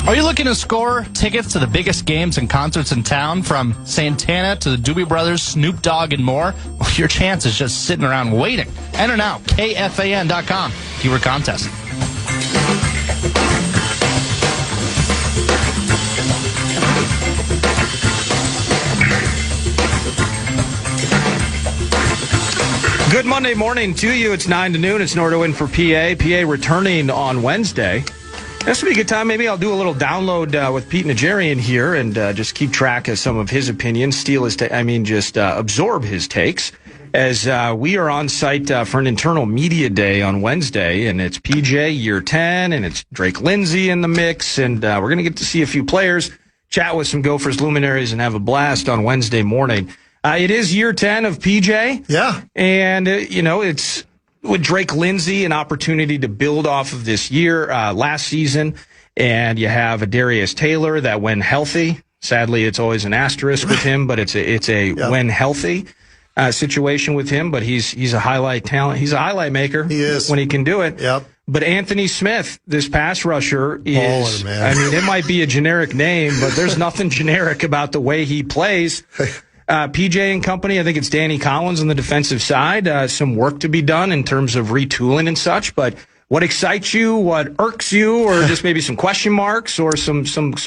Are you looking to score tickets to the biggest games and concerts in town, from Santana to the Doobie Brothers, Snoop Dogg, and more? Well, your chance is just sitting around waiting. Enter now, KFAN.com. Keyword contest. Good Monday morning to you. It's 9 to noon. It's Nordo in for PA. PA returning on Wednesday. This will be a good time. Maybe I'll do a little download with Pete Najarian here and just keep track of some of his opinions, steal his absorb his takes, as we are on site for an internal media day on Wednesday, and it's PJ year 10, and it's Drake Lindsay in the mix, and we're going to get to see a few players, chat with some Gophers luminaries, and have a blast on Wednesday morning. It is year 10 of PJ. Yeah. And, it's with Drake Lindsay, an opportunity to build off of this year, last season. And you have a Darius Taylor that, when healthy, sadly, it's always an asterisk with him, but it's a when healthy situation with him. But he's a highlight talent. He's a highlight maker. He is. When he can do it. Yep. But Anthony Smith, this pass rusher, is, baller, man. it might be a generic name, but there's nothing generic about the way he plays. PJ and company, I think it's Danny Collins on the defensive side. Some work to be done in terms of retooling and such. But what excites you, what irks you, or just maybe some question marks, or some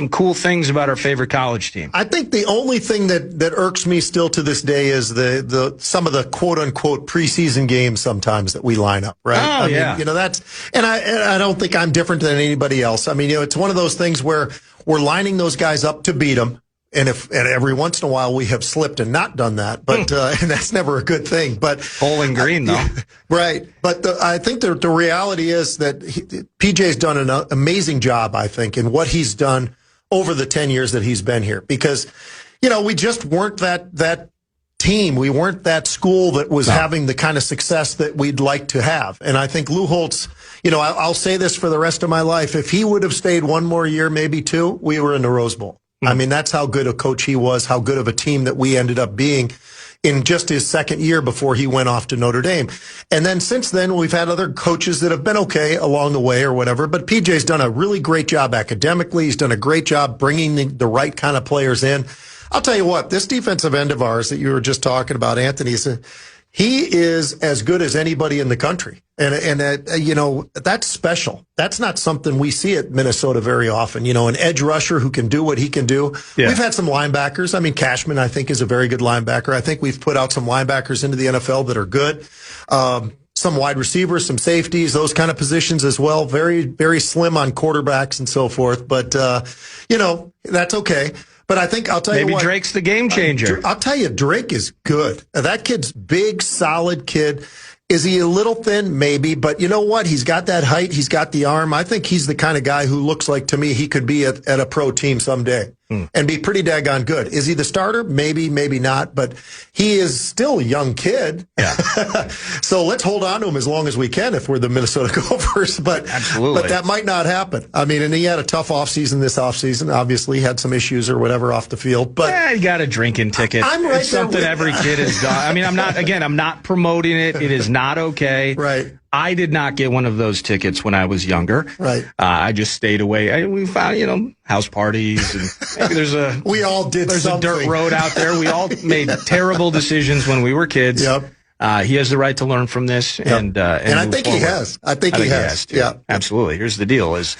cool things about our favorite college team? I think the only thing that irks me still to this day is the some of the quote unquote preseason games sometimes that we line up, right? Oh, I mean, that's, and I don't think I'm different than anybody else. I mean, it's one of those things where we're lining those guys up to beat them. And every once in a while we have slipped and not done that, but and that's never a good thing. But Bowling Green, though, right? But I think the reality is that PJ's done an amazing job, I think, in what he's done over the 10 years that he's been here. Because we just weren't that team. We weren't that school that was having the kind of success that we'd like to have. And I think Lou Holtz, I'll say this for the rest of my life: if he would have stayed one more year, maybe two, we were in the Rose Bowl. I mean, that's how good a coach he was, how good of a team that we ended up being in just his second year before he went off to Notre Dame. And then since then, we've had other coaches that have been okay along the way or whatever. But PJ's done a really great job academically. He's done a great job bringing the right kind of players in. I'll tell you what, this defensive end of ours that you were just talking about, Anthony, he is as good as anybody in the country. And that's special. That's not something we see at Minnesota very often. An edge rusher who can do what he can do. Yeah. We've had some linebackers. I mean, Cashman, I think, is a very good linebacker. I think we've put out some linebackers into the NFL that are good. Some wide receivers, some safeties, those kind of positions as well. Very, very slim on quarterbacks and so forth. But, that's okay. But I think I'll tell you what. Maybe Drake's the game changer. I'll tell you, Drake is good. That kid's big, solid kid. Is he a little thin? Maybe. But you know what? He's got that height. He's got the arm. I think he's the kind of guy who looks like, to me, he could be at a pro team someday and be pretty daggone good. Is he the starter? Maybe, maybe not. But he is still a young kid. Yeah. So let's hold on to him as long as we can if we're the Minnesota Gophers. But absolutely. But that might not happen. I mean, and he had a tough offseason this offseason. Obviously, he had some issues or whatever off the field. But he got a drinking ticket. I'm right it's something every kid has done. I mean, I'm not promoting it. It is not okay. Right. I did not get one of those tickets when I was younger. Right. I just stayed away. We found, house parties, and maybe there's a we all did. There's something. a dirt road out there. We all made terrible decisions when we were kids. Yep. He has the right to learn from this, and I think he has. I think he has. Yeah, absolutely. Here's the deal: is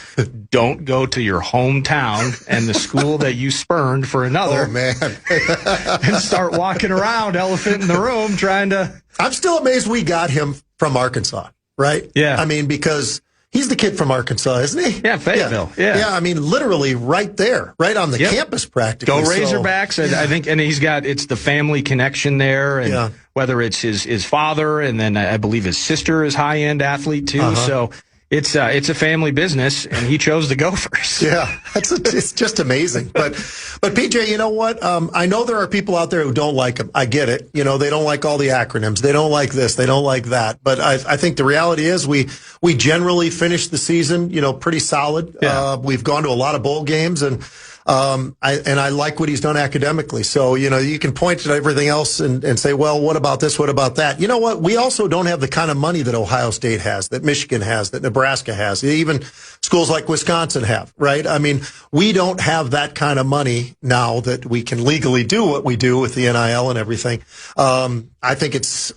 don't go to your hometown and the school that you spurned for another. Oh man! And start walking around, elephant in the room, trying to. I'm still amazed we got him from Arkansas. Right? Yeah. I mean, because he's the kid from Arkansas, isn't he? Yeah, Fayetteville. Yeah. I mean, literally right there, right on the campus practically. Go Razorbacks. And I think, and it's the family connection there. And whether it's his father, and then I believe his sister is high-end athlete too. So it's a family business, and he chose the Gophers. Yeah, it's just amazing. But PJ, you know what? I know there are people out there who don't like him. I get it. They don't like all the acronyms. They don't like this. They don't like that. But I think the reality is we generally finish the season, pretty solid. Yeah. We've gone to a lot of bowl games, and I like what he's done academically. So, you can point to everything else and say, well, what about this? What about that? You know what? We also don't have the kind of money that Ohio State has, that Michigan has, that Nebraska has, even schools like Wisconsin have, right? I mean, we don't have that kind of money now that we can legally do what we do with the NIL and everything. I think it's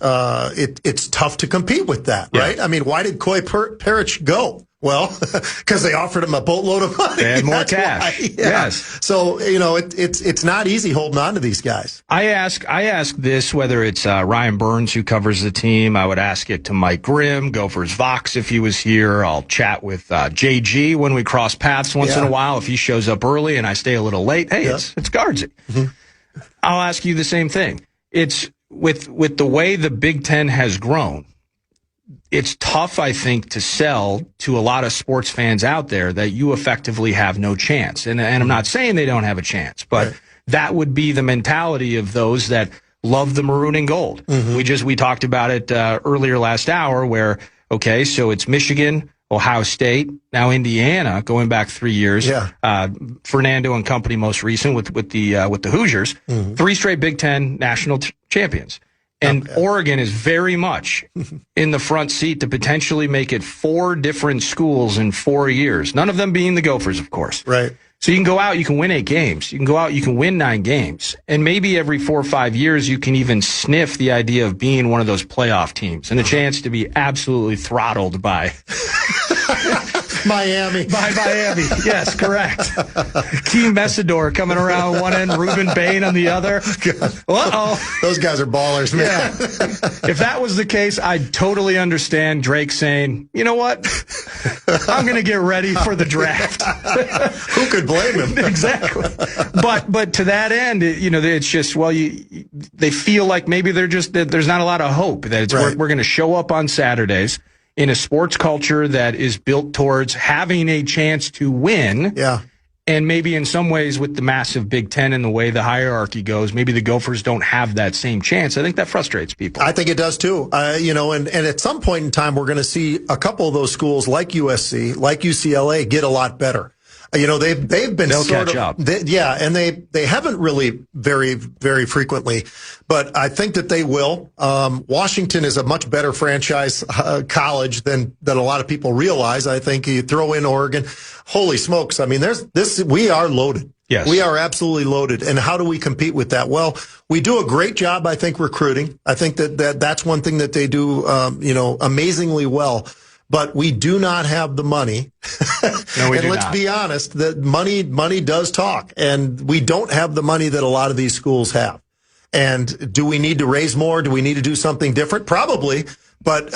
tough to compete with that, right? Yeah. I mean, why did Coy Parrish go? Well, because they offered him a boatload of money. They had more cash. Yeah. Yes. So, it's not easy holding on to these guys. I ask this, whether it's Ryan Burns, who covers the team. I would ask it to Mike Grimm, Gophers Vox, if he was here. I'll chat with JG when we cross paths once in a while. If he shows up early and I stay a little late, hey, it's Guardsy. Mm-hmm. I'll ask you the same thing. It's with the way the Big Ten has grown, it's tough, I think, to sell to a lot of sports fans out there that you effectively have no chance. And I'm not saying they don't have a chance, but that would be the mentality of those that love the maroon and gold. Mm-hmm. We talked about it earlier last hour where, okay, so it's Michigan, Ohio State, now Indiana, going back 3 years. Yeah. Fernando and company most recent with the Hoosiers, 3 straight Big Ten national champions. And Oregon is very much in the front seat to potentially make it 4 different schools in 4 years. None of them being the Gophers, of course. Right. So you can go out, you can win 8 games. You can go out, you can win 9 games. And maybe every 4 or 5 years, you can even sniff the idea of being one of those playoff teams and a chance to be absolutely throttled by Miami. By Miami. Yes, correct. Keem Messidor coming around one end, Ruben Bain on the other. Uh-oh. Those guys are ballers, man. Yeah. If that was the case, I'd totally understand Drake saying, you know what? I'm going to get ready for the draft. Who could blame him? Exactly. But to that end, it's just, they feel like maybe there's not a lot of hope that we're going to show up on Saturdays in a sports culture that is built towards having a chance to win. Yeah. And maybe in some ways with the massive Big Ten and the way the hierarchy goes, maybe the Gophers don't have that same chance. I think that frustrates people. I think it does too. And at some point in time, we're going to see a couple of those schools like USC, like UCLA get a lot better. They've been They'll catch up. And they haven't really very, very frequently, but I think that they will. Washington is a much better franchise college than a lot of people realize. I think you throw in Oregon, holy smokes. I mean, we are loaded. Yes. We are absolutely loaded. And how do we compete with that? Well, we do a great job, I think, recruiting. I think that's one thing that they do, amazingly well. But we do not have the money. No, we do let's not. be honest, that money does talk. And we don't have the money that a lot of these schools have. And do we need to raise more? Do we need to do something different? Probably. But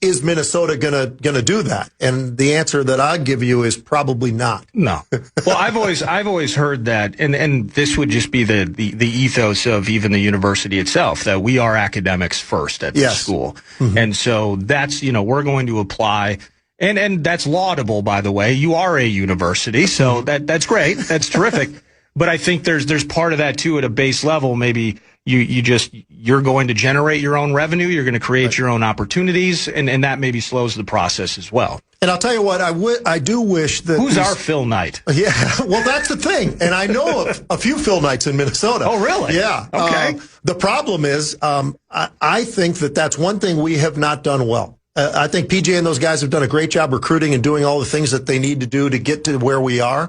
is Minnesota gonna do that? And the answer that I'd give you is probably not. No. Well, I've always heard that, and this would just be the ethos of even the university itself, that we are academics first at the school. Mm-hmm. And so that's, we're going to apply, and that's laudable, by the way. You are a university, so that's great. That's terrific. But I think there's part of that too at a base level. Maybe you're going to generate your own revenue. You're going to create your own opportunities, and that maybe slows the process as well. And I'll tell you what, I do wish that... Who's our Phil Knight? Yeah, well, that's the thing. And I know a few Phil Knights in Minnesota. Oh, really? Yeah. Okay. The problem is, I think that's one thing we have not done well. I think PJ and those guys have done a great job recruiting and doing all the things that they need to do to get to where we are.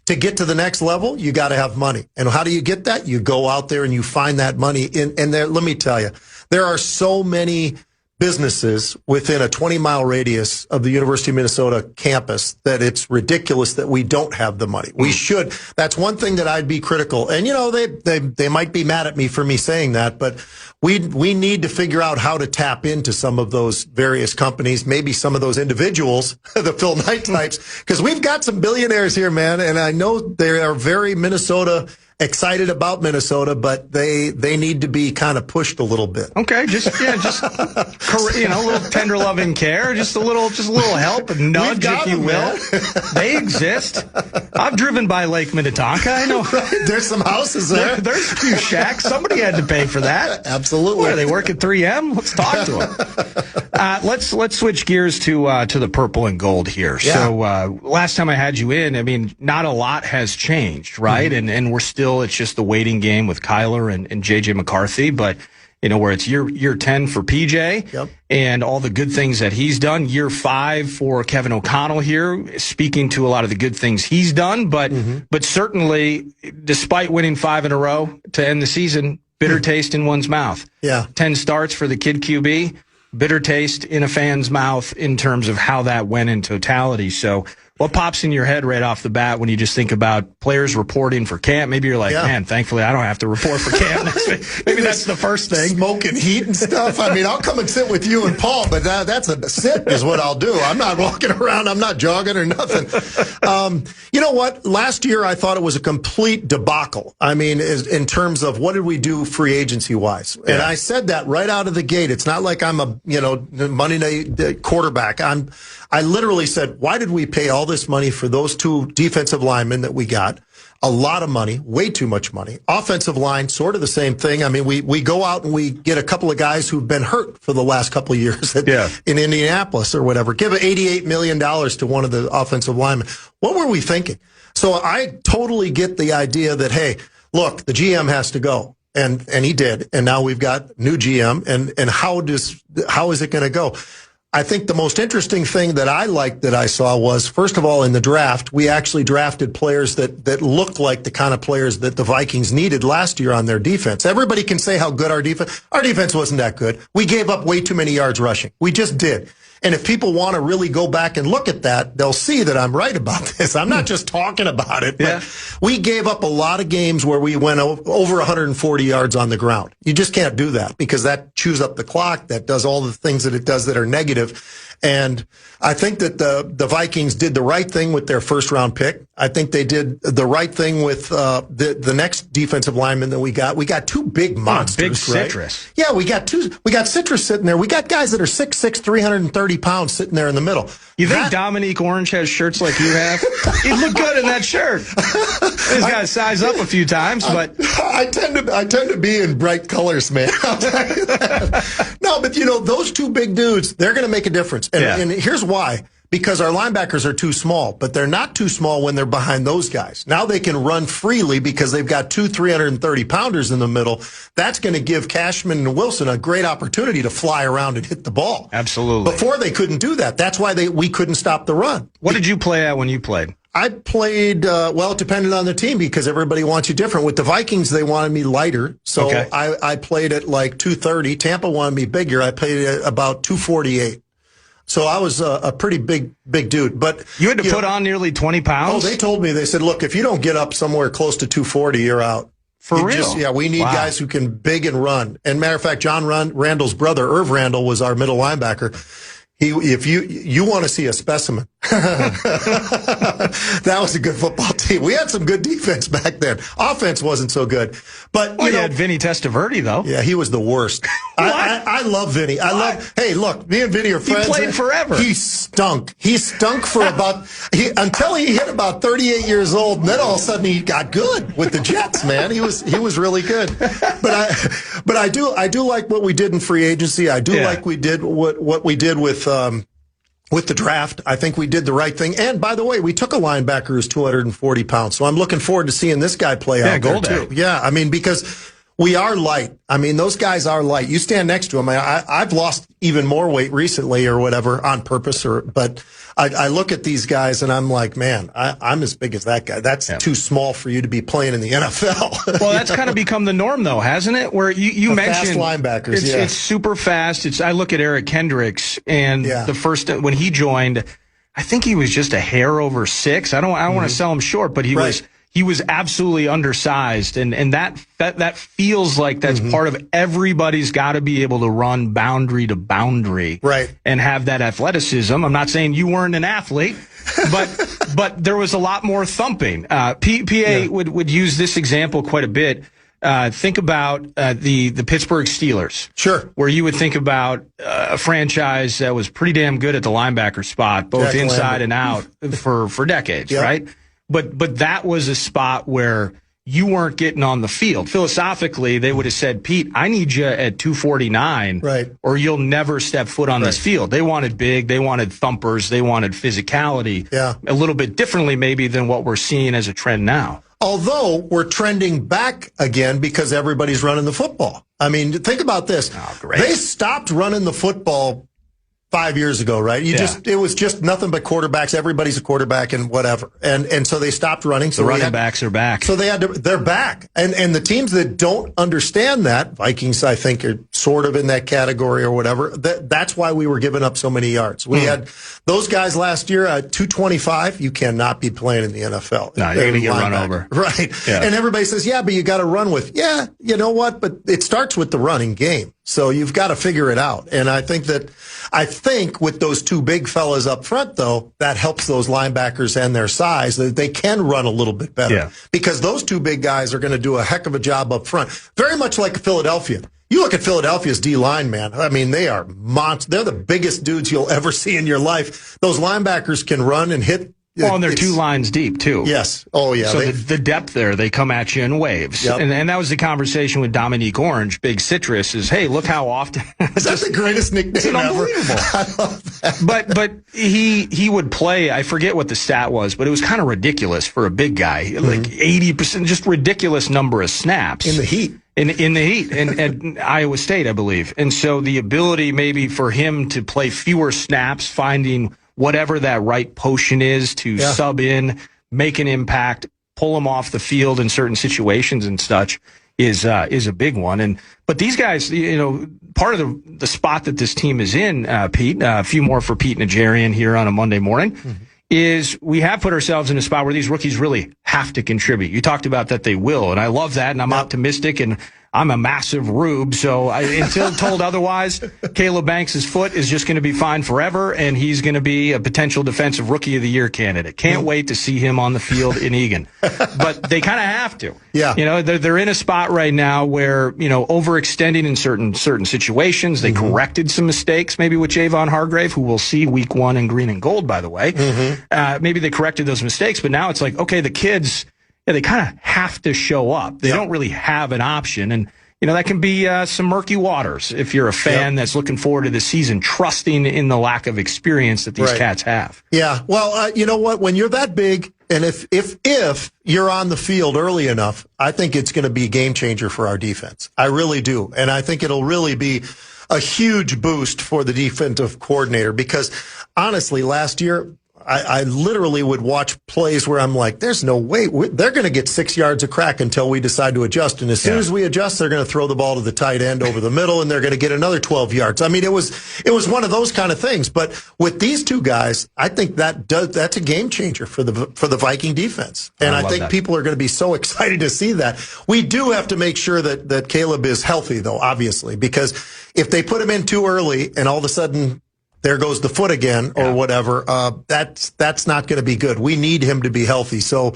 To get to the next level, you got to have money. And how do you get that? You go out there and you find that money. And there, let me tell you, there are so many businesses within a 20-mile radius of the University of Minnesota campus that it's ridiculous that we don't have the money. We should. That's one thing that I'd be critical. And, they might be mad at me for me saying that, but we need to figure out how to tap into some of those various companies, maybe some of those individuals, the Phil Knight types, because we've got some billionaires here, man, and I know they are very Minnesota excited about Minnesota, but they need to be kind of pushed a little bit. Okay, just a little tender loving care, just a little help, and nudge, if you will. They exist. I've driven by Lake Minnetonka. I know. Right. There's some houses there. There's a few shacks. Somebody had to pay for that. Absolutely. Where, they work at 3M? Let's talk to them. Let's switch gears to the purple and gold here. Yeah. So last time I had you in, I mean, not a lot has changed, right? Mm-hmm. And we're still, it's just the waiting game with Kyler and J.J. McCarthy, but where it's year 10 for PJ, yep, and all the good things that he's done. Year 5 for Kevin O'Connell here, speaking to a lot of the good things he's done, but certainly, despite winning 5 in a row to end the season, bitter taste in one's mouth. Yeah. 10 starts for the kid QB, bitter taste in a fan's mouth in terms of how that went in totality. So what pops in your head right off the bat when you just think about players reporting for camp? Maybe you're like, man, thankfully I don't have to report for camp next week. Maybe that's the first thing. Smoking heat and stuff. I mean, I'll come and sit with you and Paul, but that's a sit is what I'll do. I'm not walking around. I'm not jogging or nothing. You know what? Last year I thought it was a complete debacle. I mean, in terms of what did we do free agency wise? Yeah. And I said that right out of the gate. It's not like I'm a, Monday night quarterback. I literally said, why did we pay all this money for those 2 defensive linemen that we got? A lot of money, way too much money. Offensive line, sort of the same thing. I mean, we go out and we get a couple of guys who've been hurt for the last couple of years in Indianapolis or whatever. Give $88 million to one of the offensive linemen. What were we thinking? So I totally get the idea that, hey, look, the GM has to go. And he did. And now we've got new GM. And how is it going to go? I think the most interesting thing that I liked that I saw was, first of all, in the draft, we actually drafted players that looked like the kind of players that the Vikings needed last year on their defense. Everybody can say how good our defense wasn't that good. We gave up way too many yards rushing. We just did. And if people want to really go back and look at that, they'll see that I'm right about this. I'm not just talking about it. But we gave up a lot of games where we went over 140 yards on the ground. You just can't do that because that chews up the clock. That does all the things that it does that are negative. And I think that the Vikings did the right thing with their first round pick. I think they did the right thing with the next defensive lineman that we got. We got 2 big monsters, big right? Citrus. Yeah, we got Citrus sitting there. We got guys that are 6'6", 330 pounds sitting there in the middle. You think Dominique Orange has shirts like you have? He'd look good in that shirt. He's got to size up a few times, but I tend to be in bright colors, man. I'll tell you that. No, but those 2 big dudes, they're going to make a difference. And here's why. Because our linebackers are too small, but they're not too small when they're behind those guys. Now they can run freely because they've got 2 330-pounders in the middle. That's going to give Cashman and Wilson a great opportunity to fly around and hit the ball. Absolutely. Before they couldn't do that. That's why we couldn't stop the run. What did you play at when you played? I played, it depended on the team because everybody wants you different. With the Vikings, they wanted me lighter. So I played at like 230. Tampa wanted me bigger. I played at about 248. So I was a pretty big dude. But you had to put on nearly 20 pounds? Oh, they told me, they said, look, if you don't get up somewhere close to 240, you're out. For real? We need guys who can big and run. And matter of fact, John Randall's brother, Irv Randall, was our middle linebacker. If you want to see a specimen, that was a good football team. We had some good defense back then. Offense wasn't so good, but you had Vinny Testaverde though. Yeah, he was the worst. I love Vinny. Hey, look, me and Vinny are friends. He played forever. He stunk. He stunk for until he hit about 38 years old, and then all of a sudden he got good with the Jets. Man, he was really good. But I do like what we did in free agency. I do like what we did with the draft. I think we did the right thing. And by the way, we took a linebacker who's 240 pounds. So I'm looking forward to seeing this guy play out there too. Yeah, I mean, because we are light. I mean, those guys are light. You stand next to him. I've lost even more weight recently or whatever on purpose. But I look at these guys and I'm like, man, I'm as big as that guy. That's too small for you to be playing in the NFL. Well, that's kind of become the norm, though, hasn't it? Where you mentioned fast linebackers. It's super fast. I look at Eric Kendricks and the first when he joined, I think he was just a hair over 6. I don't want to sell him short, but he he was absolutely undersized, and that feels like that's part of everybody's got to be able to run boundary to boundary, right, and have that athleticism. I'm not saying you weren't an athlete, but there was a lot more thumping. PA would use this example quite a bit. Think about the Pittsburgh Steelers. Sure. Where you would think about a franchise that was pretty damn good at the linebacker spot, both inside and out for decades, right? But that was a spot where you weren't getting on the field. Philosophically, they would have said, Pete, I need you at 249, right, or you'll never step foot on this field. They wanted big, they wanted thumpers, they wanted physicality, a little bit differently maybe than what we're seeing as a trend now. Although we're trending back again because everybody's running the football. I mean, think about this. Oh, great. They stopped running the football 5 years ago, right? It was just nothing but quarterbacks. Everybody's a quarterback and whatever. And so they stopped running. So the running backs are back. So they're back. And the teams that don't understand that, Vikings, I think, are sort of in that category or whatever. That's why we were giving up so many yards. We had those guys last year at 225. You cannot be playing in the NFL. No, you're going to get run over. Right. Yeah. And everybody says, but you got to run with. Yeah, you know what? But it starts with the running game. So you've got to figure it out. And I think with those two big fellas up front, though, that helps those linebackers and their size, that they can run a little bit better. Because those two big guys are going to do a heck of a job up front. Very much like Philadelphia. You look at Philadelphia's D-line, man. I mean, they are they're the biggest dudes you'll ever see in your life. Those linebackers can run and hit. Well, and they're two lines deep, too. Yes. Oh, yeah. So the depth there, they come at you in waves. Yep. And that was the conversation with Dominique Orange, Big Citrus, is, hey, look how often. That's the greatest nickname ever. Unbelievable. I love that. But he would play, I forget what the stat was, but it was kind of ridiculous for a big guy. Like 80%, just ridiculous number of snaps. In the heat. In the heat, and at Iowa State, I believe. And so the ability maybe for him to play fewer snaps, finding whatever that right potion is to sub in, make an impact, pull them off the field in certain situations and such is a big one. But these guys, part of the spot that this team is in, Pete, a few more for Pete Najarian here on a Monday morning, is we have put ourselves in a spot where these rookies really have to contribute. You talked about that they will, and I love that, and I'm optimistic, and I'm a massive rube, so until told otherwise, Caleb Banks' foot is just going to be fine forever, and he's going to be a potential Defensive Rookie of the Year candidate. Can't wait to see him on the field in Egan. But they kind of have to. Yeah. They're in a spot right now where, overextending in certain situations. They corrected some mistakes, maybe with Javon Hargrave, who we'll see week 1 in green and gold, by the way. Maybe they corrected those mistakes, but now it's like, okay, the kids, they kind of have to show up. They don't really have an option. And, that can be some murky waters if you're a fan that's looking forward to the season, trusting in the lack of experience that these cats have. Yeah. Well, you know what? When you're that big, and if you're on the field early enough, I think it's going to be a game changer for our defense. I really do. And I think it'll really be a huge boost for the defensive coordinator because, honestly, last year, I literally would watch plays where I'm like, there's no way. They're going to get 6 yards of crack until we decide to adjust. And as soon as we adjust, they're going to throw the ball to the tight end over the middle, and they're going to get another 12 yards. I mean, it was one of those kind of things. But with these two guys, I think that's a game changer for the Viking defense. And I think people are going to be so excited to see that. We do have to make sure that Caleb is healthy, though, obviously, because if they put him in too early and all of a sudden there goes the foot again or whatever, that's not going to be good. We need him to be healthy. So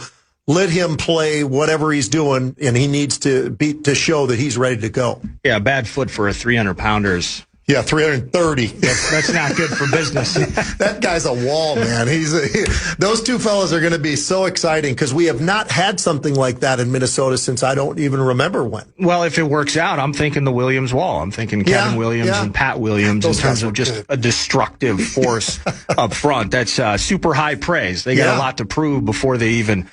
let him play whatever he's doing, and he needs to show that he's ready to go. Yeah, bad foot for a 300-pounders. Yeah, 330. That's not good for business. That guy's a wall, man. Those two fellas are going to be so exciting because we have not had something like that in Minnesota since I don't even remember when. Well, if it works out, I'm thinking the Williams wall. I'm thinking Kevin Williams and Pat Williams in terms of just a destructive force up front. That's super high praise. They got a lot to prove before they even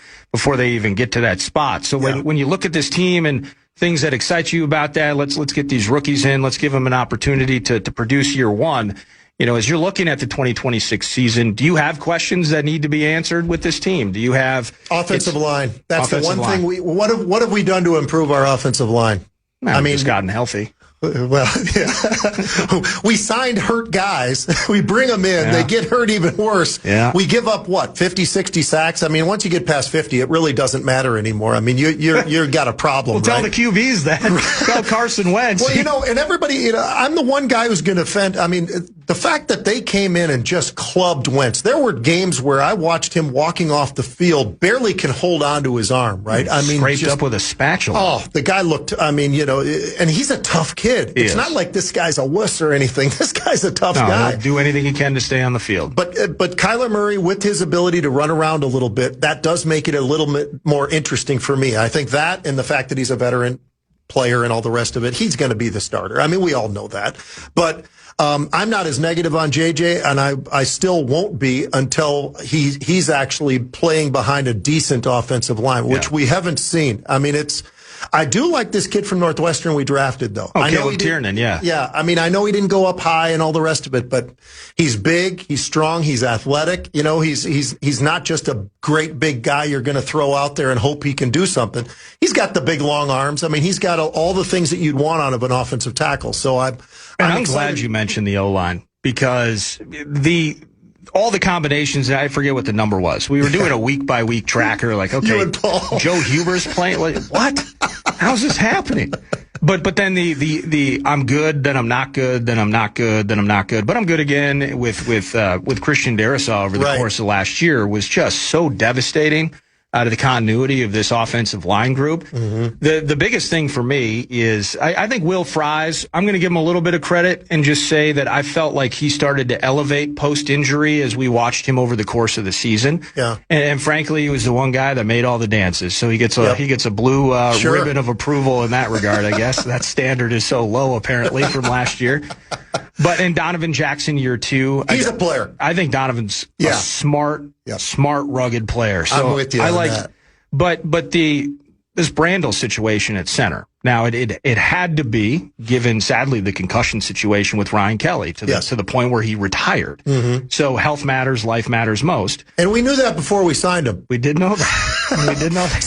get to that spot. So when you look at this team and things that excite you about that, let's get these rookies in. Let's give them an opportunity to produce year one. As you're looking at the 2026 season, do you have questions that need to be answered with this team? Do you have offensive line? That's the one thing what have we done to improve our offensive line? Just gotten healthy. Well, yeah. We signed hurt guys. We bring them in. Yeah. They get hurt even worse. Yeah. We give up, 50, 60 sacks? I mean, once you get past 50, it really doesn't matter anymore. I mean, you've got a problem, well, tell the QBs that. Tell Carson Wentz. Well, and everybody, I'm the one guy who's going to offend. I mean, the fact that they came in and just clubbed Wentz. There were games where I watched him walking off the field, barely can hold on to his arm, right? I mean, scraped up with a spatula. Oh, the guy looked, and he's a tough kid. It's not like this guy's a wuss or anything. This guy's a tough guy. He'll do anything he can to stay on the field. But Kyler Murray, with his ability to run around a little bit, that does make it a little bit more interesting for me. I think that and the fact that he's a veteran player and all the rest of it, he's going to be the starter. I mean, we all know that. But I'm not as negative on JJ, and I still won't be until he's actually playing behind a decent offensive line, which we haven't seen. I mean, I do like this kid from Northwestern we drafted, though. Oh, Caleb Tiernan, yeah. Yeah, I mean, I know he didn't go up high and all the rest of it, but he's big, he's strong, he's athletic. He's not just a great big guy you're going to throw out there and hope he can do something. He's got the big, long arms. I mean, he's got all the things that you'd want out of an offensive tackle. So I'm glad you mentioned the O-line because all the combinations, I forget what the number was. We were doing a week-by-week tracker, like, okay, Joe Huber's playing. What? How's this happening? But then the I'm good, then I'm not good, then I'm not good, then I'm not good, but I'm good again with Christian Darrisaw over the course of last year was just so devastating out of the continuity of this offensive line group. Mm-hmm. The biggest thing for me is I think Will Fries, I'm going to give him a little bit of credit and just say that I felt like he started to elevate post-injury as we watched him over the course of the season. Yeah. And frankly, he was the one guy that made all the dances. So he gets a blue ribbon of approval in that regard, I guess. That standard is so low, apparently, from last year. But in Donovan Jackson, year 2. He's a player. I think Donovan's a smart, rugged player. So I'm with you on that. But this Brandel situation at center. Now it had to be, given sadly the concussion situation with Ryan Kelly to the point where he retired. Mm-hmm. So health matters, life matters most. And we knew that before we signed him. We did know that.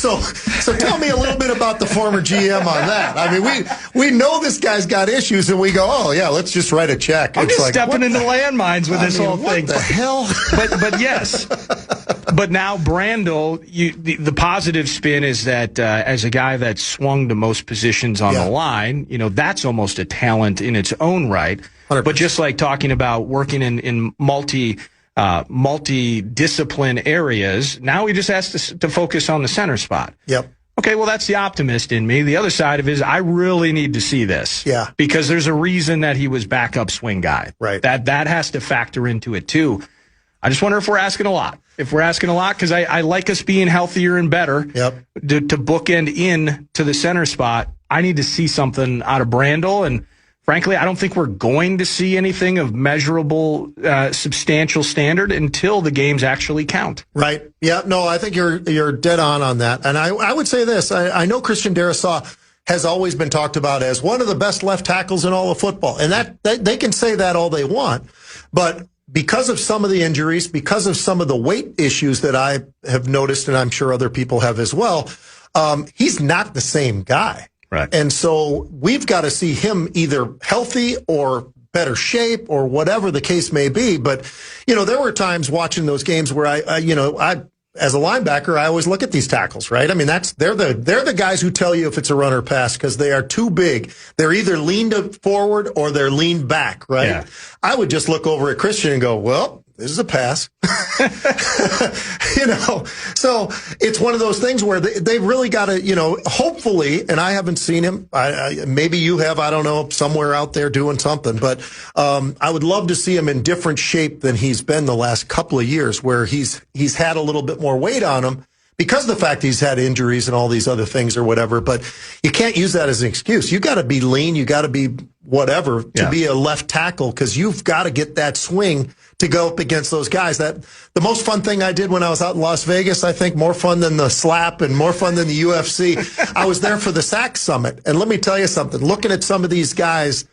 So tell me a little bit about the former GM on that. I mean, we know this guy's got issues, and we go, oh yeah, let's just write a check. I'm just stepping into landmines with this whole thing. What the hell? But yes. But now Brandel, the positive spin is that as a guy that swung to most positions on the line, that's almost a talent in its own right. 100%. But just like talking about working in multi-discipline areas, now he just has to focus on the center spot. Yep. Okay, well, that's the optimist in me. The other side of it is I really need to see this. Yeah. Because there's a reason that he was backup swing guy. Right. That has to factor into it, too. I just wonder if we're asking a lot. If we're asking a lot, because I like us being healthier and better to bookend in to the center spot. I need to see something out of Brandel, and frankly, I don't think we're going to see anything of measurable, substantial standard until the games actually count. Right. Yeah. No, I think you're dead on that. And I would say this. I know Christian Darrisaw has always been talked about as one of the best left tackles in all of football, and that they can say that all they want, but because of some of the injuries, because of some of the weight issues that I have noticed, and I'm sure other people have as well, he's not the same guy. Right. And so we've got to see him either healthy or better shape or whatever the case may be. But, there were times watching those games where I as a linebacker, I always look at these tackles, right? I mean, they're the guys who tell you if it's a run or pass because they are too big. They're either leaned forward or they're leaned back, right? Yeah. I would just look over at Christian and go, well, this is a pass. So it's one of those things where they've really got to, hopefully, and I haven't seen him. Maybe you have, I don't know, somewhere out there doing something. But I would love to see him in different shape than he's been the last couple of years, where he's had a little bit more weight on him because of the fact he's had injuries and all these other things or whatever. But you can't use that as an excuse. You got to be lean. You got to be whatever to be a left tackle, because you've got to get that swing to go up against those guys. That the most fun thing I did when I was out in Las Vegas, I think more fun than the slap and more fun than the UFC. I was there for the SAC Summit. And let me tell you something, looking at some of these guys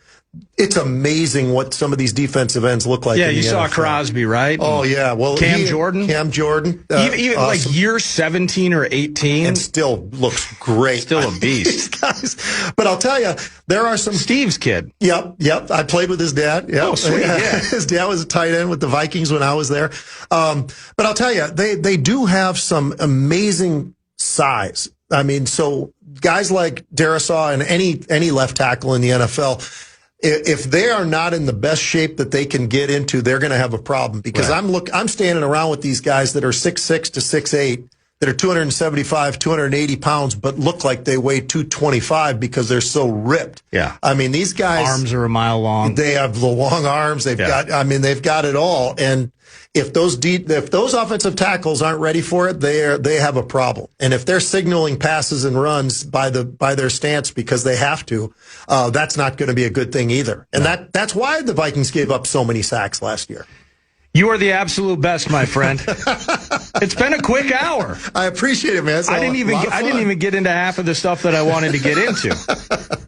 it's amazing what some of these defensive ends look like. Yeah, in you the saw NFL. Crosby, right? Oh, yeah. Well, Cam Jordan. Even awesome. Like year 17 or 18. And still looks great. Still a beast. These guys. But I'll tell you, there are some... Steve's kid. Yep. I played with his dad. Yep. Oh, sweet, yeah. His dad was a tight end with the Vikings when I was there. But I'll tell you, they do have some amazing size. I mean, so guys like Darisaw and any left tackle in the NFL, if they are not in the best shape that they can get into, they're going to have a problem. Because right. I'm standing around with these guys that are 6'6" to 6'8", that are 275, 280 pounds, but look like they weigh 225 because they're so ripped. Yeah. I mean, these guys... Arms are a mile long. They have the long arms. They've got it all. And if those offensive tackles aren't ready for it, they have a problem. And if they're signaling passes and runs by their stance because they have to, that's not going to be a good thing either. And that's why the Vikings gave up so many sacks last year. You are the absolute best, my friend. It's been a quick hour. I appreciate it, man. I didn't even get into half of the stuff that I wanted to get into.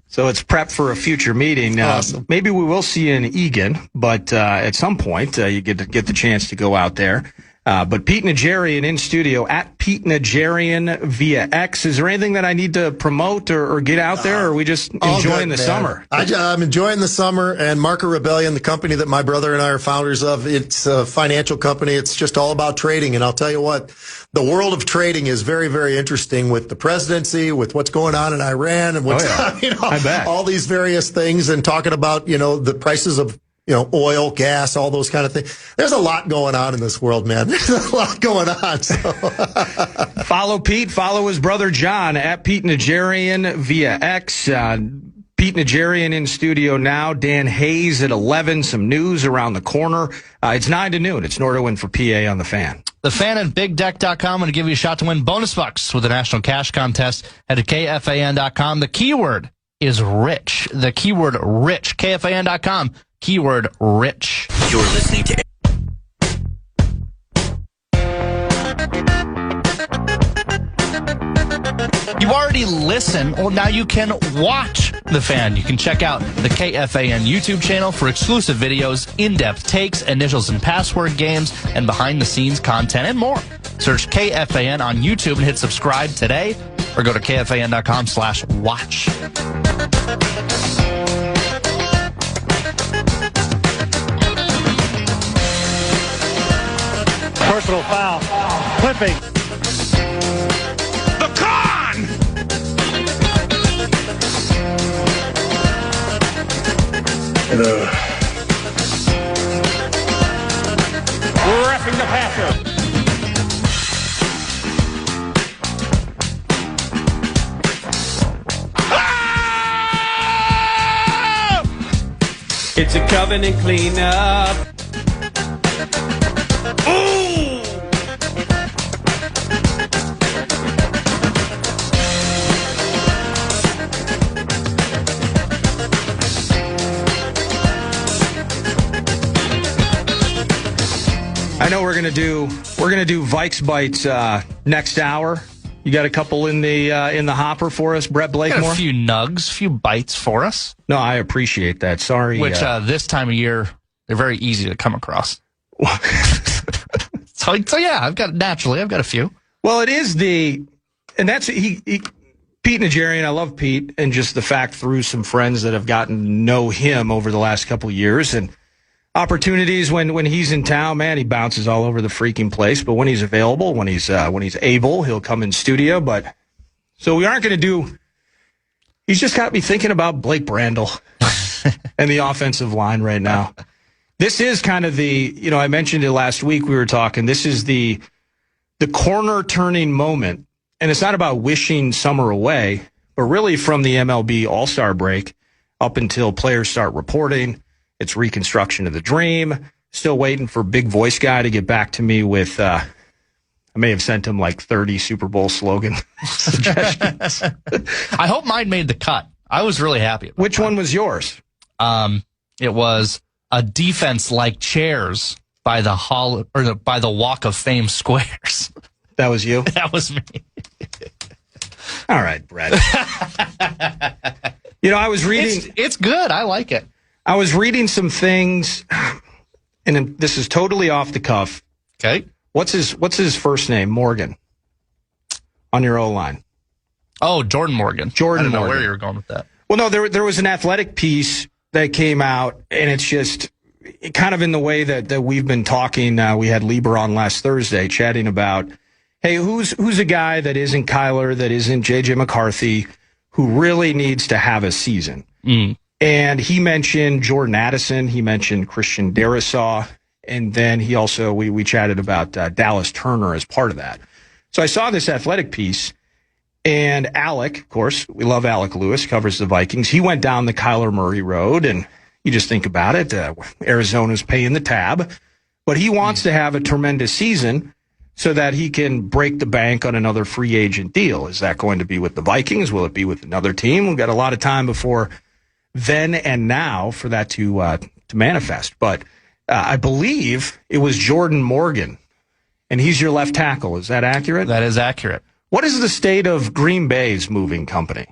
So it's prep for a future meeting. Awesome. Maybe we will see you in Egan, but at some point you get the chance to go out there. But Pete Najarian in studio at Pete Najarian via X. Is there anything that I need to promote or get out there, or are we just enjoying the summer? I'm enjoying the summer, and Market Rebellion, the company that my brother and I are founders of, it's a financial company. It's just all about trading. And I'll tell you what, the world of trading is very, very interesting with the presidency, with what's going on in Iran, and what's, I bet. all these various things, and talking about, the prices of oil, gas, all those kind of things. There's a lot going on in this world, man. There's a lot going on. So. Follow Pete. Follow his brother John at Pete Najarian via X. Pete Najarian in studio now. Dan Hayes at 11. Some news around the corner. It's 9 to noon. It's Nordo for PA on the Fan. The Fan and BigDeck.com. I'm going to give you a shot to win bonus bucks with the National Cash Contest. Head to KFAN.com. The keyword is rich. The keyword rich. KFAN.com. Keyword rich. You're listening to... You already listen, or now you can watch The Fan. You can check out the KFAN YouTube channel for exclusive videos, in-depth takes, initials and password games, and behind-the-scenes content and more. Search KFAN on YouTube and hit subscribe today, or go to KFAN.com/watch. Personal foul. Clipping. The con! Roughing the passer. It's a covenant cleanup. Ooh! I know we're gonna do Vikes Bites next hour. You got a couple in the hopper for us, Brett Blakemore? Got a few nugs, a few bites for us. No, I appreciate that. Sorry. Which this time of year, they're very easy to come across. So yeah, I've got a few. Well, it is and that's Pete Najarian. I love Pete, and just the fact through some friends that have gotten to know him over the last couple of years, and opportunities when he's in town, man, he bounces all over the freaking place. But when he's available, when he's able, he'll come in studio. But so we aren't going to do. He's just got me thinking about Blake Brandel and the offensive line right now. This is kind of I mentioned it last week. We were talking. This is the corner turning moment, and it's not about wishing summer away, but really from the MLB All-Star break up until players start reporting. It's reconstruction of the dream. Still waiting for Big Voice Guy to get back to me with, I may have sent him like 30 Super Bowl slogan suggestions. I hope mine made the cut. I was really happy. Which one was yours? It was a defense like chairs by the by the Walk of Fame squares. That was you? That was me. All right, Brett. I was reading. It's good. I like it. I was reading some things, and this is totally off the cuff. Okay. What's his first name? Morgan. On your O-line. Oh, Jordan Morgan. Jordan I don't know Morgan. where you were going with that. Well, no, there was an athletic piece that came out, and it's just kind of in the way that we've been talking. We had Lieber on last Thursday chatting about, hey, who's a guy that isn't Kyler, that isn't J.J. McCarthy, who really needs to have a season? And he mentioned Jordan Addison. He mentioned Christian Darrisaw. And then he also, we chatted about Dallas Turner as part of that. So I saw this athletic piece, and Alec, of course, we love Alec Lewis, covers the Vikings. He went down the Kyler Murray road, and you just think about it. Arizona's paying the tab, but he wants to have a tremendous season so that he can break the bank on another free agent deal. Is that going to be with the Vikings? Will it be with another team? We've got a lot of time before then and now for that to manifest. But I believe it was Jordan Morgan, and he's your left tackle. Is that accurate? That is accurate. What is the state of Green Bay's moving company?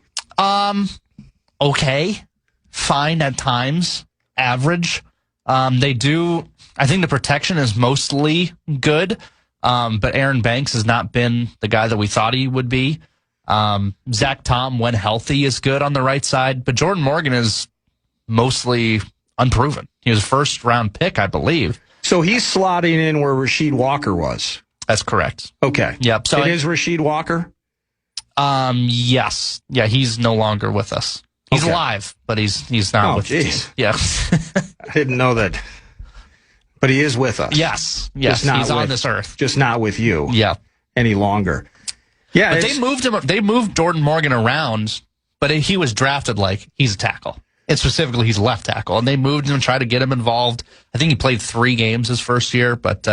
Okay. Fine at times. Average. They do. I think the protection is mostly good. But Aaron Banks has not been the guy that we thought he would be. Zach Tom, when healthy, is good on the right side. But Jordan Morgan is mostly unproven. He was a first-round pick, I believe. So he's slotting in where Rasheed Walker was. That's correct. Okay. Yep. So it is Rasheed Walker? Yes. Yeah, he's no longer with us. He's alive, but he's not with us. Yeah. I didn't know that. But he is with us. Yes. He's on this earth. Just not with you. Yeah. Any longer. Yeah. But they moved him. They moved Jordan Morgan around, but he was drafted like he's a tackle. And specifically, he's a left tackle. And they moved him and tried to get him involved. I think he played 3 games his first year, but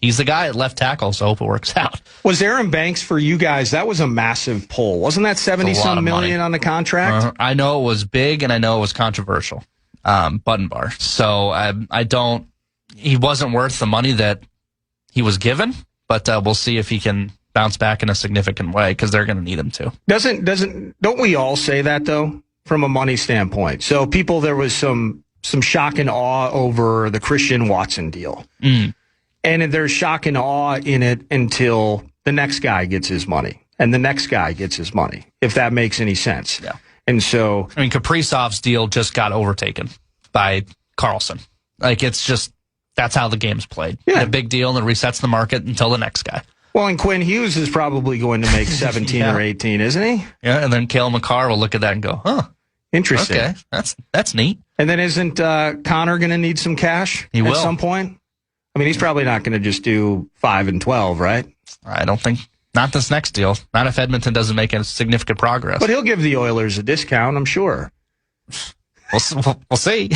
he's the guy at left tackle, so I hope it works out. Was Aaron Banks for you guys? That was a massive pull. Wasn't that 70-some million on the contract? I know it was big, and I know it was controversial. Button bar. So I don't. He wasn't worth the money that he was given, but we'll see if he can bounce back in a significant way because they're going to need him to. Don't we all say that though, from a money standpoint? So there was some shock and awe over the Christian Watson deal. And there's shock and awe in it until the next guy gets his money and the next guy gets his money, if that makes any sense. Yeah. And so, I mean, Kaprizov's deal just got overtaken by Carlson. Like, it's just, that's how the game's played. Yeah. A big deal, and it resets the market until the next guy. Well, and Quinn Hughes is probably going to make 17 or 18, isn't he? Yeah, and then Cale McCarr will look at that and go, huh. Interesting. Okay, that's neat. And then isn't Connor going to need some cash at some point? I mean, he's probably not going to just do 5 and 12, right? I don't think. Not this next deal. Not if Edmonton doesn't make a significant progress. But he'll give the Oilers a discount, I'm sure. We'll see.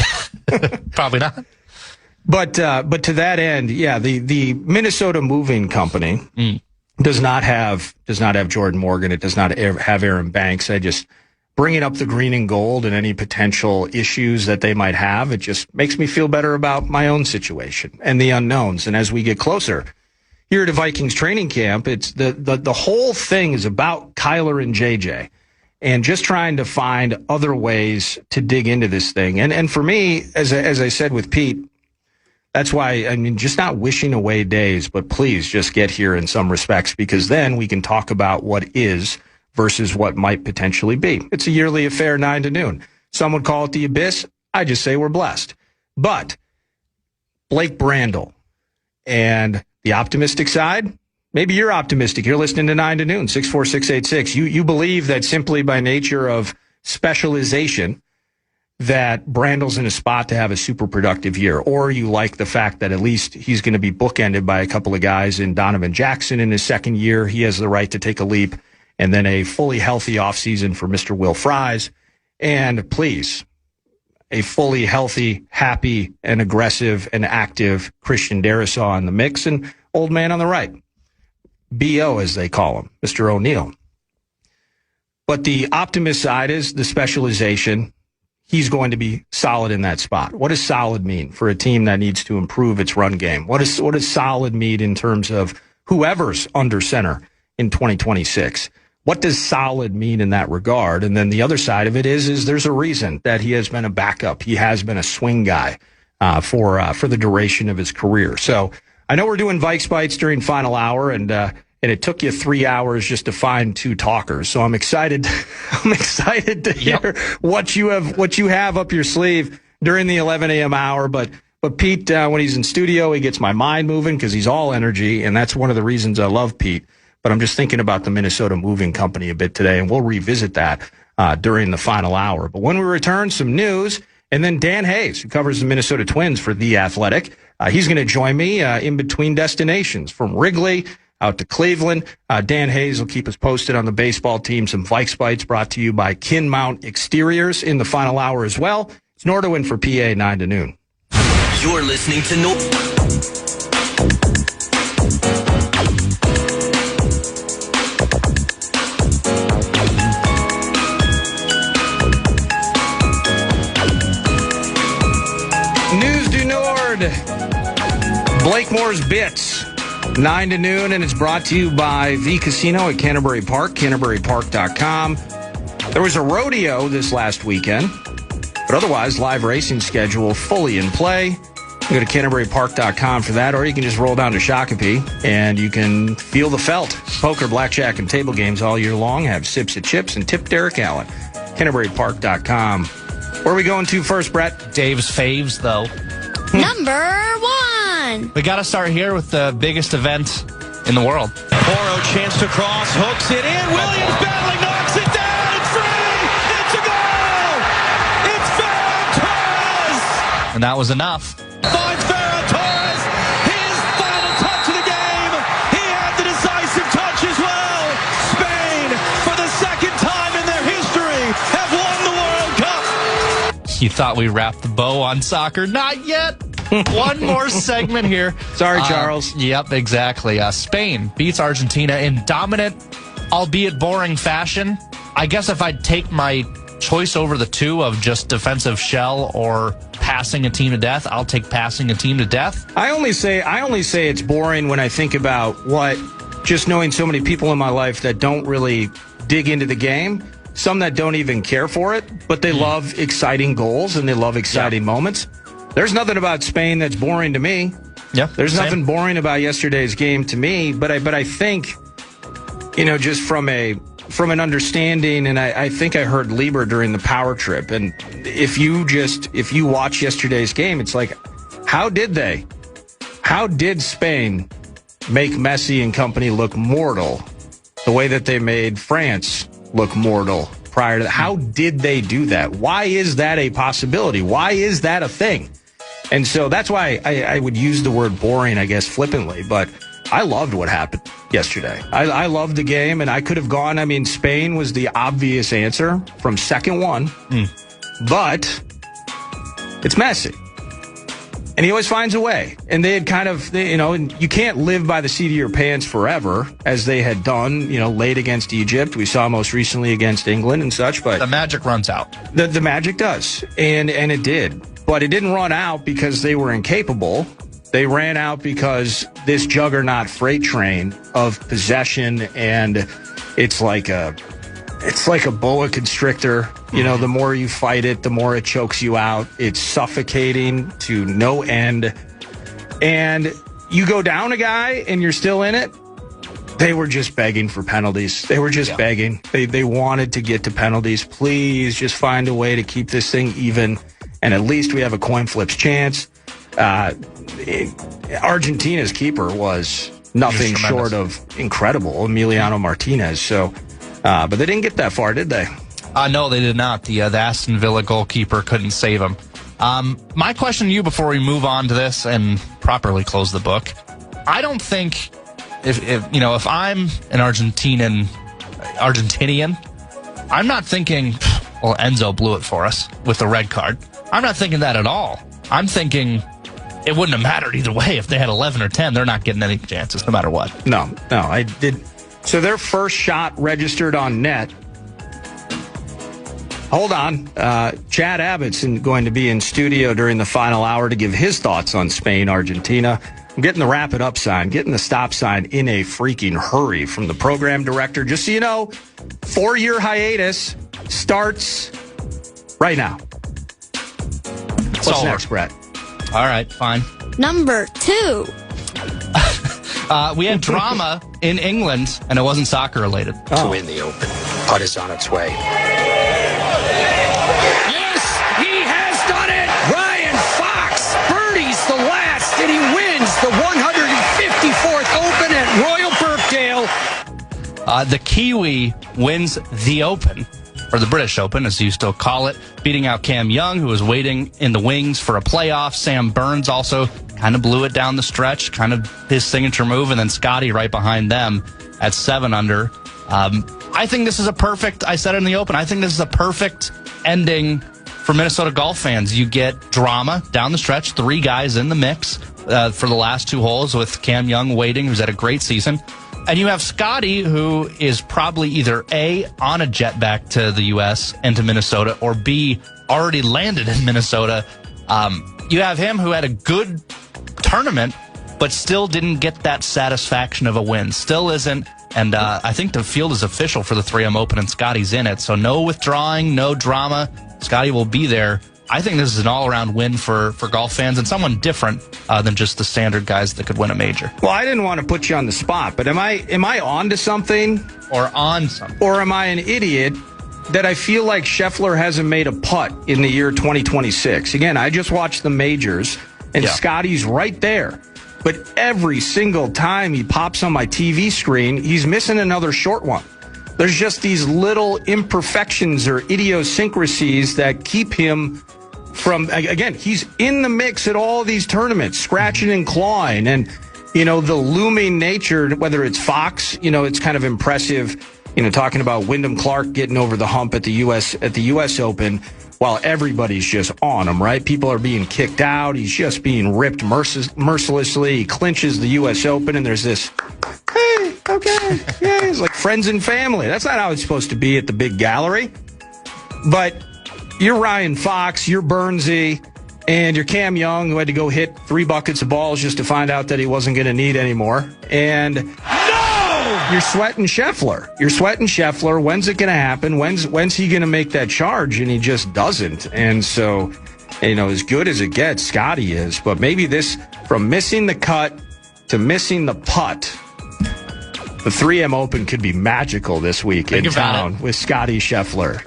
Probably not. But to that end, yeah, the Minnesota Moving Company does not have Jordan Morgan. It does not have Aaron Banks. Bringing up the green and gold and any potential issues that they might have, it just makes me feel better about my own situation and the unknowns. And as we get closer here to Vikings training camp, it's the whole thing is about Kyler and JJ and just trying to find other ways to dig into this thing. And for me, as I said with Pete, that's why, I mean, just not wishing away days, but please just get here in some respects, because then we can talk about what is versus what might potentially be. It's a yearly affair, 9 to noon. Some would call it the abyss. I just say we're blessed. But Blake Brandel and the optimistic side, maybe you're optimistic. You're listening to 9 to noon, 64686. You believe that simply by nature of specialization that Brandel's in a spot to have a super productive year, or you like the fact that at least he's going to be bookended by a couple of guys in Donovan Jackson in his second year. He has the right to take a leap. And then a fully healthy offseason for Mr. Will Fries. And please, a fully healthy, happy, and aggressive and active Christian Darrisaw in the mix, and old man on the right. B.O., as they call him, Mr. O'Neill. But the optimist side is the specialization. He's going to be solid in that spot. What does solid mean for a team that needs to improve its run game? What does solid mean in terms of whoever's under center in 2026? what does solid mean in that regard? And then the other side of it is there's a reason that he has been a backup. He has been a swing guy for the duration of his career. So I know we're doing Vikes Bites during final hour, and it took you 3 hours just to find two talkers. So I'm excited. I'm excited to hear what you have up your sleeve during the 11 a.m. hour. But Pete, when he's in studio, he gets my mind moving because he's all energy, and that's one of the reasons I love Pete. But I'm just thinking about the Minnesota Moving Company a bit today, and we'll revisit that during the final hour. But when we return, some news, and then Dan Hayes, who covers the Minnesota Twins for The Athletic, he's going to join me in between destinations from Wrigley out to Cleveland. Dan Hayes will keep us posted on the baseball team. Some Vikes Bites brought to you by Kinmount Exteriors in the final hour as well. It's Nordowin for PA 9 to noon. You're listening to News du Nord. Blakemore's Bits, 9 to noon, and it's brought to you by The Casino at Canterbury Park, CanterburyPark.com. There was a rodeo this last weekend, but otherwise, live racing schedule fully in play. You go to CanterburyPark.com for that, or you can just roll down to Shakopee, and you can feel the felt. Poker, blackjack, and table games all year long. Have sips at chips and tip Derek Allen. CanterburyPark.com. Where are we going to first, Brett? Dave's faves, though. Number 1. We got to start here with the biggest event in the world. Poro chance to cross, hooks it in. Williams battling, knocks it down. It's free. It's a goal. It's Ferran Torres. And that was enough. Finds Ferran Torres. His final touch of the game. He had the decisive touch as well. Spain, for the second time in their history, have won the World Cup. You thought we wrapped the bow on soccer? Not yet. One more segment here. Sorry, Charles. Yep, exactly. Spain beats Argentina in dominant, albeit boring fashion. I guess if I'd take my choice over the two of just defensive shell or passing a team to death, I'll take passing a team to death. I only say it's boring when I think about just knowing so many people in my life that don't really dig into the game, some that don't even care for it, but they love exciting goals and they love exciting moments. There's nothing about Spain that's boring to me. Yeah, there's nothing boring about yesterday's game to me. But I think, just from an understanding, and I think I heard Lieber during the power trip. And if you watch yesterday's game, it's like, how did Spain make Messi and company look mortal the way that they made France look mortal prior to that? How did they do that? Why is that a possibility? Why is that a thing? And so that's why I would use the word boring, I guess, flippantly. But I loved what happened yesterday. I loved the game, and I could have gone. I mean, Spain was the obvious answer from second one. But it's Messi. And he always finds a way. And they had and you can't live by the seat of your pants forever, as they had done, late against Egypt. We saw most recently against England and such. But the magic runs out. The magic does. And it did. But it didn't run out because they were incapable. They ran out because this juggernaut freight train of possession, and it's like a boa constrictor. The more you fight it, the more it chokes you out. It's suffocating to no end. And you go down a guy and you're still in it. They were just begging for penalties. They were just begging. They wanted to get to penalties. Please just find a way to keep this thing even. And at least we have a coin flips chance. Argentina's keeper was nothing short of incredible, Emiliano Martinez. So, but they didn't get that far, did they? No, they did not. The Aston Villa goalkeeper couldn't save him. My question to you before we move on to this and properly close the book, I don't think if I'm an Argentinian, I'm not thinking, well, Enzo blew it for us with the red card. I'm not thinking that at all. I'm thinking it wouldn't have mattered either way. If they had 11 or 10, they're not getting any chances no matter what. No, I did. So their first shot registered on net. Hold on. Chad Abbott's going to be in studio during the final hour to give his thoughts on Spain, Argentina. I'm getting the wrap it up sign, getting the stop sign in a freaking hurry from the program director. Just so you know, 4-year hiatus starts right now. What's next, Brett? All right, fine. Number 2. We had drama in England, and it wasn't soccer related. To win the Open. Putt is on its way. Yes, he has done it. Ryan Fox birdies the last, and he wins the 154th Open at Royal Birkdale. The Kiwi wins the Open, or the British Open, as you still call it, beating out Cam Young, who was waiting in the wings for a playoff. Sam Burns also kind of blew it down the stretch, kind of his signature move, and then Scotty right behind them at 7 under. I think this is I said it in the Open, I think this is a perfect ending for Minnesota golf fans. You get drama down the stretch, 3 guys in the mix for the last 2 holes with Cam Young waiting, who's had a great season. And you have Scotty, who is probably either A, on a jet back to the U.S. and to Minnesota, or B, already landed in Minnesota. You have him who had a good tournament, but still didn't get that satisfaction of a win. Still isn't. And I think the field is official for the 3M Open, and Scotty's in it. So no withdrawing, no drama. Scotty will be there. I think this is an all-around win for golf fans and someone different than just the standard guys that could win a major. Well, I didn't want to put you on the spot, but am I on to something? Or on something. Or am I an idiot that I feel like Scheffler hasn't made a putt in the year 2026? Again, I just watched the majors, and Scotty's right there. But every single time he pops on my TV screen, he's missing another short one. There's just these little imperfections or idiosyncrasies that keep him from, again, he's in the mix at all these tournaments, scratching and clawing. And, the looming nature, whether it's Fox, it's kind of impressive, talking about Wyndham Clark getting over the hump at the U.S. Open while everybody's just on him, right? People are being kicked out. He's just being ripped mercilessly. He clinches the U.S. Open, and there's this, hey, okay, yeah, it's like friends and family. That's not how it's supposed to be at the big gallery. But you're Ryan Fox, you're Burnsy, and you're Cam Young, who had to go hit 3 buckets of balls just to find out that he wasn't going to need anymore. And you're sweating Scheffler. When's it going to happen? When's he going to make that charge? And he just doesn't. And so, as good as it gets, Scotty is. But maybe this, from missing the cut to missing the putt, the 3M Open could be magical this week in town with Scotty Scheffler.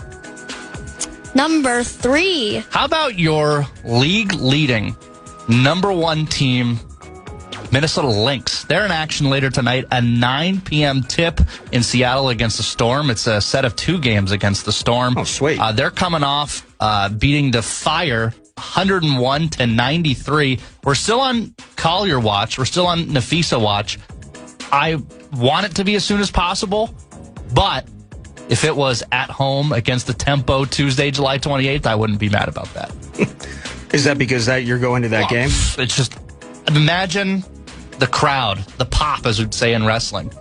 Number 3. How about your league-leading number 1 team, Minnesota Lynx? They're in action later tonight, a 9 p.m. tip in Seattle against the Storm. It's a set of 2 games against the Storm. Oh, sweet. They're coming off beating the Fire 101-93. We're still on Collier watch. We're still on Nafisa watch. I want it to be as soon as possible, but if it was at home against the Tempo Tuesday, July 28th, I wouldn't be mad about that. Is that because you're going to that game? It's just, imagine the crowd, the pop, as we'd say in wrestling,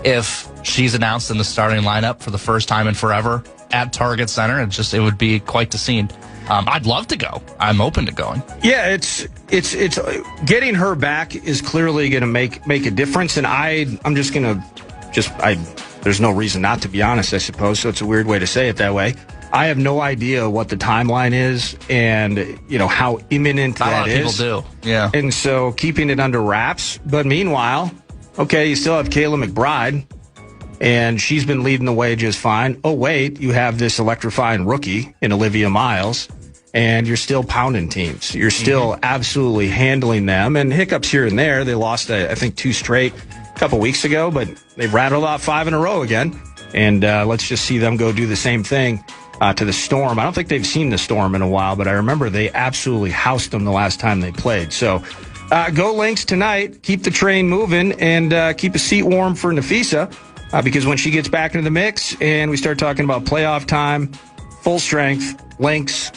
if she's announced in the starting lineup for the first time in forever at Target Center. It would be quite the scene. I'd love to go. I'm open to going. Yeah, it's getting her back is clearly going to make a difference, and I'm just going to there's no reason not to be honest, I suppose. So it's a weird way to say it that way. I have no idea what the timeline is and, how imminent that is. A lot of people do, yeah. And so keeping it under wraps. But meanwhile, okay, you still have Kayla McBride, and she's been leading the way just fine. Oh, wait, you have this electrifying rookie in Olivia Miles, and you're still pounding teams. You're still absolutely handling them. And hiccups here and there. They lost, I think, 2 straight a couple weeks ago, but they've rattled off 5 in a row again. And let's just see them go do the same thing to the Storm. I don't think they've seen the Storm in a while, but I remember they absolutely housed them the last time they played. So go Lynx tonight. Keep the train moving and keep a seat warm for Nafisa because when she gets back into the mix and we start talking about playoff time, full strength, Lynx,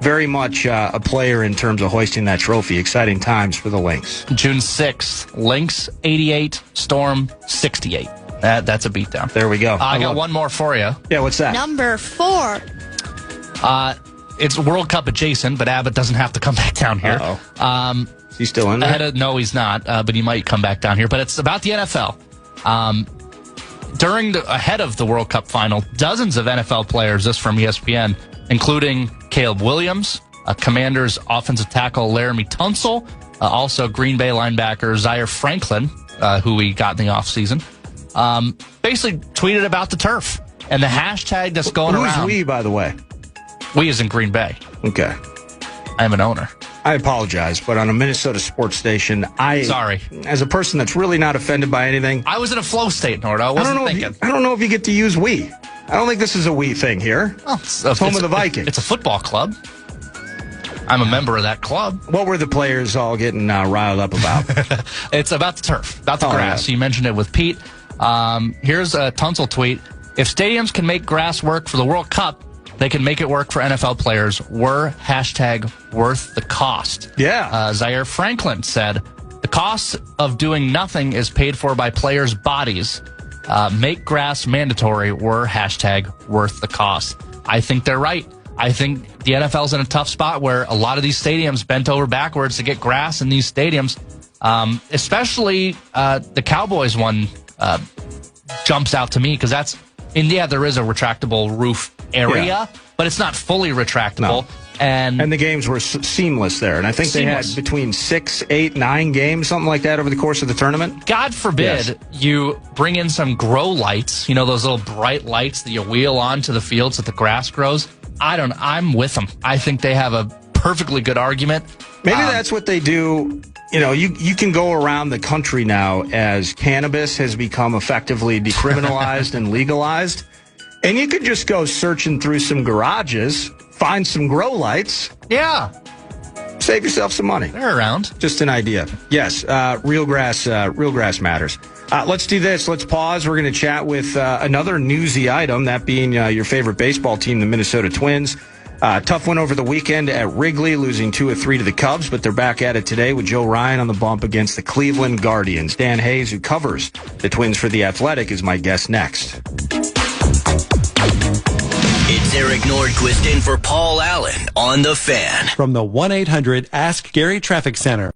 very much a player in terms of hoisting that trophy. Exciting times for the Lynx. June 6th, Lynx 88, Storm 68. That's a beatdown. There we go. I got one more for you. Yeah, what's that? Number 4. It's World Cup adjacent, but Abbott doesn't have to come back down here. Is he still in there? No, he's not, but he might come back down here. But it's about the NFL. Ahead of the World Cup final, dozens of NFL players, this from ESPN, including Caleb Williams, Commanders offensive tackle Laramie Tunsil, also Green Bay linebacker Zaire Franklin, who we got in the offseason, basically tweeted about the turf and the hashtag that's going around. Who's we, by the way? We is in Green Bay. Okay. I'm an owner. I apologize, but on a Minnesota sports station, Sorry. As a person that's really not offended by anything. I was in a flow state, Nordo. I wasn't thinking. I don't know if you get to use we. I don't think this is a we thing here. Well, it's home of the Vikings. It's a football club. I'm a member of that club. What were the players all getting riled up about? It's about the turf, about the grass. Yeah. You mentioned it with Pete. Here's a Tunsil tweet. If stadiums can make grass work for the World Cup, they can make it work for NFL players. We're #worth the cost. Yeah. Zaire Franklin said, the cost of doing nothing is paid for by players' bodies. Make grass mandatory. We're #worth the cost. I think they're right. I think the NFL's in a tough spot where a lot of these stadiums bent over backwards to get grass in these stadiums. Especially the Cowboys one jumps out to me because there is a retractable roof area, but it's not fully retractable. No. And the games were seamless there. And I think they had between 6, 8, 9 games, something like that over the course of the tournament. God forbid you bring in some grow lights, those little bright lights that you wheel onto the fields that the grass grows. I'm with them. I think they have a perfectly good argument. Maybe that's what they do. You can go around the country now as cannabis has become effectively decriminalized and legalized. And you could just go searching through some garages, find some grow lights. Yeah. Save yourself some money. They're around. Just an idea. Yes, real grass matters. Let's do this. Let's pause. We're going to chat with another newsy item, that being your favorite baseball team, the Minnesota Twins. Tough win over the weekend at Wrigley, losing 2 of 3 to the Cubs, but they're back at it today with Joe Ryan on the bump against the Cleveland Guardians. Dan Hayes, who covers the Twins for The Athletic, is my guest next. It's Eric Nordquist in for Paul Allen on The Fan. From the 1-800-ASK-GARY Traffic Center.